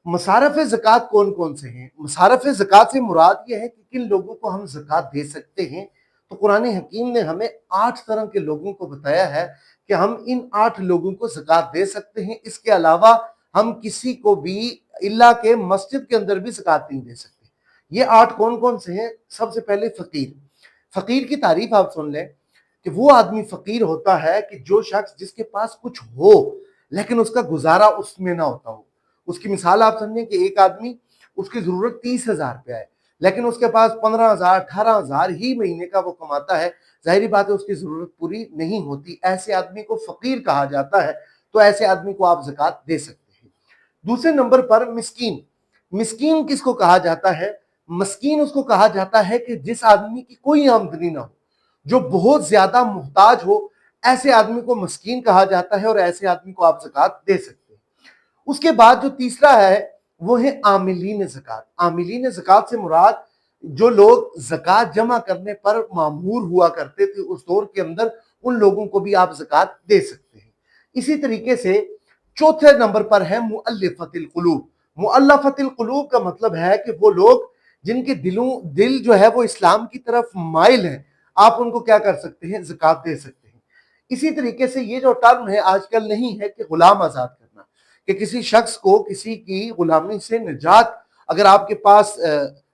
मसारफ़ ज़कात कौन कौन से हैं? मसारफ़ ज़कात से मुराद ये है कि किन लोगों को हम ज़कात दे सकते हैं। तो कुरान हकीम ने हमें 8 तरह के लोगों को बताया है कि हम इन 8 लोगों को ज़कात दे सकते हैं। इसके अलावा हम किसी को भी इल्ला के मस्जिद के अंदर भी ज़कात नहीं दे सकते। ये 8 कौन कौन से हैं? सबसे पहले फ़कीर। फ़कीर की तारीफ आप सुन लें कि वो आदमी फ़कीर होता है कि जो शख्स जिसके पास कुछ हो लेकिन उसका गुजारा उसमें ना होता हो। उसकी मिसाल आप समझें कि एक आदमी, उसकी जरूरत 30,000 रुपया है लेकिन उसके पास 15,000 18,000 ही महीने का वो कमाता है। जाहिर बात है उसकी जरूरत पूरी नहीं होती। ऐसे आदमी को फकीर कहा जाता है। तो ऐसे आदमी को आप ज़कात दे सकते हैं। दूसरे नंबर पर मिस्कीन। मिस्कीन किसको कहा जाता है? मस्कीन उसको कहा जाता है कि जिस आदमी की कोई आमदनी ना हो, जो बहुत ज्यादा मुहताज हो, ऐसे आदमी को मस्कीन कहा जाता है और ऐसे आदमी को आप ज़कात दे सकते हैं। उसके बाद जो तीसरा है वो है आमिलीन ज़कात। आमिलीन ज़कात से मुराद जो लोग ज़कात जमा करने पर मामूर हुआ करते थे उस दौर के अंदर, उन लोगों को भी आप ज़कात दे सकते हैं। इसी तरीके से चौथे नंबर पर है मुअल्लिफ़तिल क़ुलूब। मुअल्लिफ़तिल क़ुलूब का मतलब है कि वो लोग जिनके दिल जो है वो इस्लाम की तरफ माइल है, आप उनको क्या कर सकते हैं? ज़कात दे सकते हैं। इसी तरीके से ये जो टर्म है आजकल नहीं है कि गुलाम आजाद करना, कि किसी शख्स को किसी की गुलामी से निजात, अगर आपके पास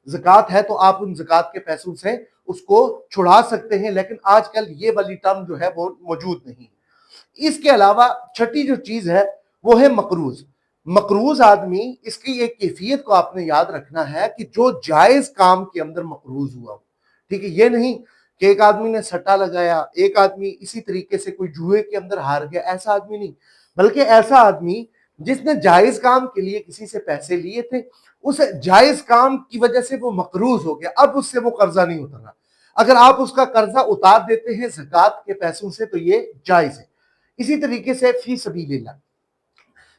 ज़कात है तो आप उन ज़कात के पैसों से उसको छुड़ा सकते हैं, लेकिन आजकल ये वाली टर्म जो है वो मौजूद नहीं है। इसके अलावा छठी जो चीज है वो है मकरूज। मकरूज आदमी, इसकी एक कैफियत को आपने याद रखना है कि जो जायज काम के अंदर मकरूज हुआ हो। ठीक है, ये नहीं कि एक आदमी ने सट्टा लगाया, एक आदमी इसी तरीके से कोई जुए के अंदर हार गया, ऐसा आदमी नहीं, बल्कि ऐसा आदमी जिसने जायज काम के लिए किसी से पैसे लिए थे, उस जायज काम की वजह से वो मकरूज हो गया, अब उससे वो कर्जा नहीं उतरा। अगर आप उसका कर्जा उतार देते हैं ज़कात के पैसों से तो ये जायज है। इसी तरीके से फी सबीलिल्लाह।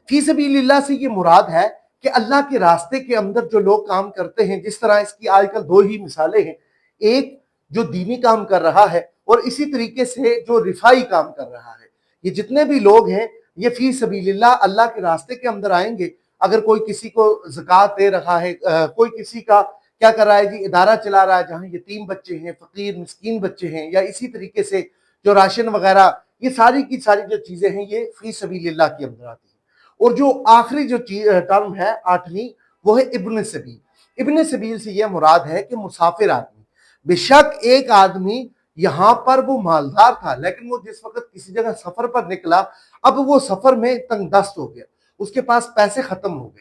फी सबीलिल्लाह से ये मुराद है कि अल्लाह के रास्ते के अंदर जो लोग काम करते हैं, जिस तरह इसकी आजकल दो ही मिसालें हैं, एक जो दीनी काम कर रहा है और इसी तरीके से जो रिफाई काम कर रहा है। ये जितने भी लोग हैं ये फी सबीलिल्लाह अल्लाह के रास्ते के अंदर आएंगे। अगर कोई किसी को ज़कात दे रहा है, कोई किसी का क्या कर रहा है जी, इदारा चला रहा है जहां यतीम बच्चे हैं, फकीर मिस्कीन बच्चे हैं, या इसी तरीके से जो राशन वगैरह, ये सारी की सारी जो चीजें हैं ये फी सबीलिल्लाह के अंदर आती हैं। और जो आखिरी जो टर्म है आठवीं, वो है इब्न सबील। इब्न सबील से यह मुराद है कि मुसाफिर आदमी। बेशक एक आदमी यहां पर वो मालदार था लेकिन वो जिस वक्त किसी जगह सफर पर निकला, अब वो सफर में तंगदस्त हो गया, उसके पास पैसे खत्म हो गए।